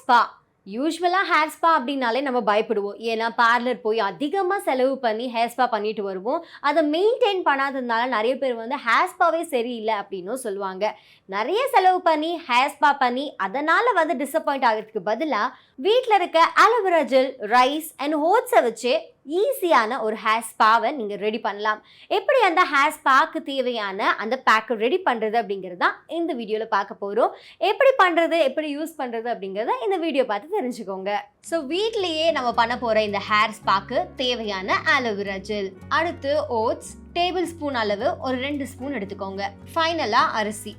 Spa. யூஸ்வலாக hair spa அப்படின்னாலே நம்ம பயப்படுவோம். ஏன்னா பார்லர் போய் அதிகமாக செலவு பண்ணி ஹேர் ஸ்பா பண்ணிட்டு வருவோம். அதை மெயின்டைன் பண்ணாததுனால நிறைய பேர் வந்து ஹேர் ஸ்பாவே சரியில்லை அப்படின்னும் சொல்லுவாங்க. நிறைய செலவு பண்ணி ஹேர் ஸ்பா பண்ணி அதனால் வந்து டிசப்பாயிண்ட் ஆகிறதுக்கு பதிலாக வீட்டில் இருக்க ஆலோவேரா ஜெல், ரைஸ் அண்ட் ஓட்ஸை வச்சு ஈஸியான ஒரு ஹேர் ஸ்பாவை நீங்கள் ரெடி பண்ணலாம். எப்படி அந்த ஹேர் ஸ்பாக்கு தேவையான அந்த பேக்கை ரெடி பண்ணுறது அப்படிங்கிறது தான் இந்த வீடியோவில் பார்க்க போகிறோம். எப்படி பண்ணுறது, எப்படி யூஸ் பண்ணுறது அப்படிங்கிறத இந்த வீடியோ பார்த்து தெரிஞ்சுக்கோங்க. ஸோ வீட்லேயே நம்ம பண்ண போகிற இந்த ஹேர் ஸ்பாக்கு தேவையான ஆலோவேரா ஜெல், அடுத்து ஓட்ஸ் டேபிள் ஸ்பூன் அளவு ஒரு 2 ஸ்பூன் எடுத்துக்கோங்க. ஃபைனலாக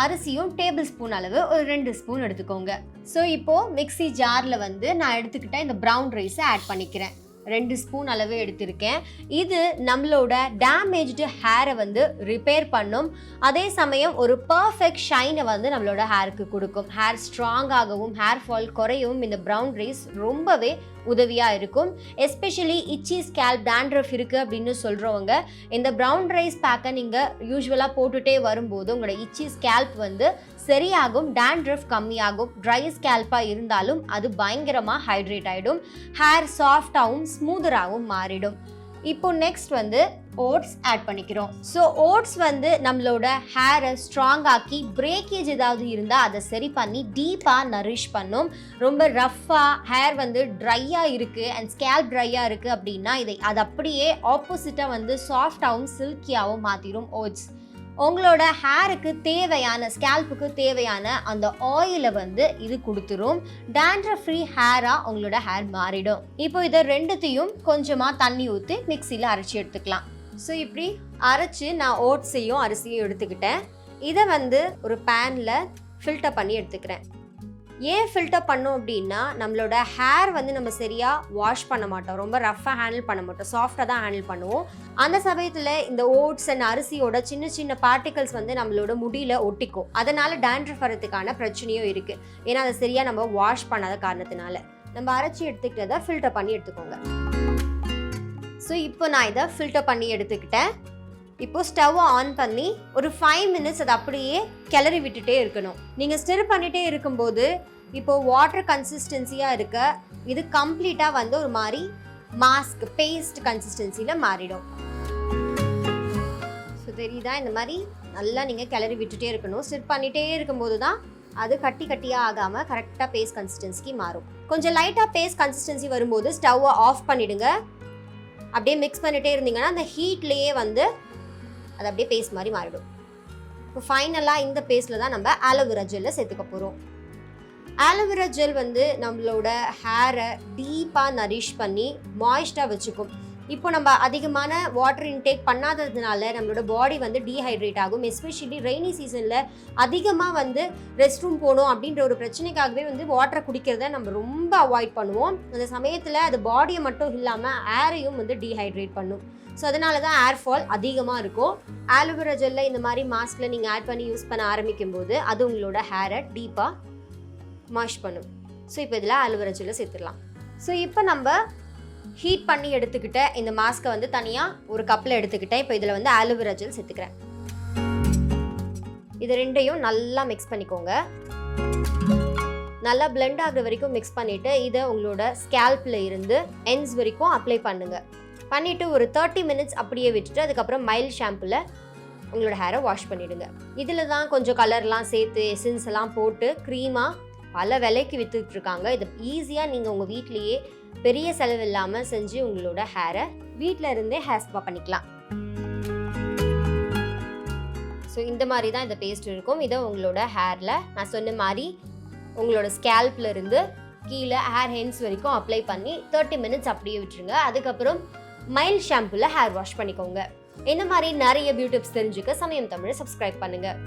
அரிசியும் டேபிள் ஸ்பூன் அளவு ஒரு 2 ஸ்பூன் எடுத்துக்கோங்க. ஸோ இப்போது மிக்ஸி ஜாரில் வந்து நான் எடுத்துக்கிட்ட இந்த ப்ரௌன் ரைஸை ஆட் பண்ணிக்கிறேன். 2 ஸ்பூன் அளவு எடுத்திருக்கேன். இது நம்மளோட டேமேஜ்டு ஹேரை வந்து ரிப்பேர் பண்ணும். அதே சமயம் ஒரு பர்ஃபெக்ட் ஷைனை வந்து நம்மளோட ஹேருக்கு கொடுக்கும். ஹேர் ஸ்ட்ராங்காகவும் ஹேர் ஃபால் குறையவும் இந்த ப்ரௌன் ரைஸ் ரொம்பவே உதவியாக இருக்கும். எஸ்பெஷலி இச்சி ஸ்கேல்ப் டேண்ட்ரஃப் இருக்குது அப்படின்னு சொல்கிறவங்க இந்த ப்ரௌன் ரைஸ் பேக்கை நீங்கள் யூஸ்வலாக போட்டுகிட்டே வரும்போது உங்களோட இச்சி ஸ்கேல்ப் வந்து சரியாகும், டேண்ட்ரஃப் கம்மியாகும். ட்ரை ஸ்கேல்பாக இருந்தாலும் அது பயங்கரமாக ஹைட்ரேட் ஆகிடும், ஹேர் சாஃப்டாகவும் ஸ்மூதராகவும் மாறிடும். இப்போ நெக்ஸ்ட் வந்து ஓட்ஸ் ஆட் பண்ணிக்கிறோம். ஸோ ஓட்ஸ் வந்து நம்மளோட ஹேரை ஸ்ட்ராங் ஆக்கி பிரேக்கேஜ் ஏதாவது இருந்தால் அதை சரி பண்ணி டீப்பாக நரிஷ் பண்ணும். ரொம்ப ரஃப்பாக ஹேர் வந்து ட்ரையாக இருக்குது அண்ட் ஸ்கேல்ப் ட்ரையாக இருக்குது அப்படின்னா அது அப்படியே ஆப்போசிட்டாக வந்து சாஃப்டாகவும் சில்கியாகவும் மாற்றிடும் ஓட்ஸ். உங்களோட ஹேருக்கு தேவையான, ஸ்கேல்புக்கு தேவையான அந்த ஆயிலை வந்து இது கொடுத்துரும். டேண்ட்ரஃப் ஃப்ரீ ஹேராக உங்களோட ஹேர் மாறிடும். இப்போ இதை ரெண்டுத்தையும் கொஞ்சமாக தண்ணி ஊற்றி மிக்சியில் அரைச்சி எடுத்துக்கலாம். ஸோ இப்படி அரைச்சி நான் ஓட்ஸையும் அரிசியும் எடுத்துக்கிட்டேன். இதை வந்து ஒரு பேனில் ஃபில்டர் பண்ணி எடுத்துக்கிறேன். ஏன் ஃபில்டர் பண்ணோம் அப்படின்னா நம்மளோட ஹேர் வந்து நம்ம சரியாக வாஷ் பண்ண மாட்டோம், ரொம்ப ரஃப்பாக ஹேண்டில் பண்ண மாட்டோம், சாஃப்டாக தான் ஹேண்டில் பண்ணுவோம். அந்த சமயத்தில் இந்த ஓட்ஸ் அண்ட் அரிசியோட சின்ன சின்ன பார்ட்டிகல்ஸ் வந்து நம்மளோட முடியில் ஒட்டிக்கும். அதனால் டேண்ட்ரஃப் வரதுக்கான பிரச்சனையும் இருக்குது. ஏன்னா அதை சரியாக நம்ம வாஷ் பண்ணாத காரணத்தினால. நம்ம அரைச்சி எடுத்துக்கிட்டதை ஃபில்டர் பண்ணி எடுத்துக்கோங்க. ஸோ இப்போ நான் இதை ஃபில்டர் பண்ணி எடுத்துக்கிட்டேன். இப்போது ஸ்டவ்வை ஆன் பண்ணி ஒரு 5 மினிட்ஸ் அதை அப்படியே கிளறி விட்டுட்டே இருக்கணும். நீங்கள் ஸ்டிர் பண்ணிகிட்டே இருக்கும்போது இப்போது வாட்டர் கன்சிஸ்டன்சியாக இருக்க இது கம்ப்ளீட்டாக வந்து ஒரு மாதிரி மாஸ்க் பேஸ்ட் கன்சிஸ்டன்சியில் மாறிடும். ஸோ தெரியுதா, இந்த மாதிரி நல்லா நீங்கள் கிளறி விட்டுட்டே இருக்கணும். ஸ்டிர் பண்ணிகிட்டே இருக்கும்போது தான் அது கட்டி கட்டியாக ஆகாமல் கரெக்டாக பேஸ்ட் கன்சிஸ்டன்சிக்கு மாறும். கொஞ்சம் லைட்டாக பேஸ்ட் கன்சிஸ்டன்சி வரும்போது ஸ்டவ்வை ஆஃப் பண்ணிவிடுங்க. அப்படியே மிக்ஸ் பண்ணிகிட்டே இருந்தீங்கன்னா அந்த ஹீட்லேயே வந்து அது அப்படியே பேஸ்ட் மாதிரி மாறிடும். இப்போ ஃபைனலாக இந்த பேஸ்ட்டில் தான் நம்ம ஆலோவேரா ஜெல்லை சேர்த்துக்க போகிறோம். ஆலோவேரா ஜெல் வந்து நம்மளோட ஹேரை டீப்பாக நரிஷ் பண்ணி மாய்ஸ்டாக வச்சுக்கும். இப்போ நம்ம அதிகமான வாட்டர் இன்டேக் பண்ணாததுனால நம்மளோட பாடி வந்து டீஹைட்ரேட் ஆகும். எஸ்பெஷலி ரெய்னி சீசனில் அதிகமாக வந்து ரெஸ்ட் ரூம் போகணும் அப்படின்ற ஒரு பிரச்சனைக்காகவே வந்து வாட்டரை குடிக்கிறத நம்ம ரொம்ப அவாய்ட் பண்ணுவோம். அந்த சமயத்தில் அது பாடியை மட்டும் இல்லாமல் ஏரையும் வந்து டீஹைட்ரேட் பண்ணும். ஸோ அதனால தான் ஏர் ஃபால் அதிகமாக இருக்கும். ஆலோவேரா ஜெல்லை இந்த மாதிரி மாஸ்கில் நீங்கள் ஆட் பண்ணி யூஸ் பண்ண ஆரம்பிக்கும் போது அது உங்களோட ஹேரை டீப்பாக மாஷ் பண்ணும். ஸோ இப்போ இதில் ஆலோவேரா ஜெல்லை சேர்த்துடலாம். ஸோ இப்போ நம்ம ஹீட் பண்ணி எடுத்துக்கிட்ட இந்த மாஸ்கை வந்து தனியாக ஒரு கப்பில் எடுத்துக்கிட்டேன். இப்போ இதில் வந்து ஆலோவேரா ஜெல் சேர்த்துக்கிறேன். இது ரெண்டையும் நல்லா மிக்ஸ் பண்ணிக்கோங்க. நல்லா பிளெண்ட் ஆகுற வரைக்கும் மிக்ஸ் பண்ணிவிட்டு இதை உங்களோட ஸ்கேல்பில் இருந்து எண்ட்ஸ் வரைக்கும் அப்ளை பண்ணுங்கள். பண்ணிவிட்டு ஒரு 30 மினிட்ஸ் அப்படியே விட்டுட்டு அதுக்கப்புறம் மைல்ட் ஷாம்பில் உங்களோட ஹேரை வாஷ் பண்ணிவிடுங்க. இதில் தான் கொஞ்சம் கலர்லாம் சேர்த்து எசன்ஸ் எல்லாம் போட்டு க்ரீமாக பல விலைக்கு விற்றுட்ருக்காங்க. இது ஈஸியாக நீங்கள் உங்கள் வீட்லேயே பெரிய செலவு இல்லாமல் செஞ்சு உங்களோட ஹேரை வீட்டில் இருந்தே ஹேர் ஸ்பா பண்ணிக்கலாம். ஸோ இந்த மாதிரி தான் இந்த பேஸ்ட் இருக்கும். இதை உங்களோட ஹேரில் நான் சொன்ன மாதிரி உங்களோட ஸ்கேல்பில் இருந்து கீழே ஹேர் ஹெண்ட்ஸ் வரைக்கும் அப்ளை பண்ணி 30 மினிட்ஸ் அப்படியே விட்டுருங்க. அதுக்கப்புறம் மைல்ட் ஷாம்புல ஹேர் வாஷ் பண்ணிக்கோங்க. இந்த மாதிரி நிறைய பியூட்டி டிப்ஸ் தெரிஞ்சுக்க சமயம் தமிழை சப்ஸ்கிரைப் பண்ணுங்கள்.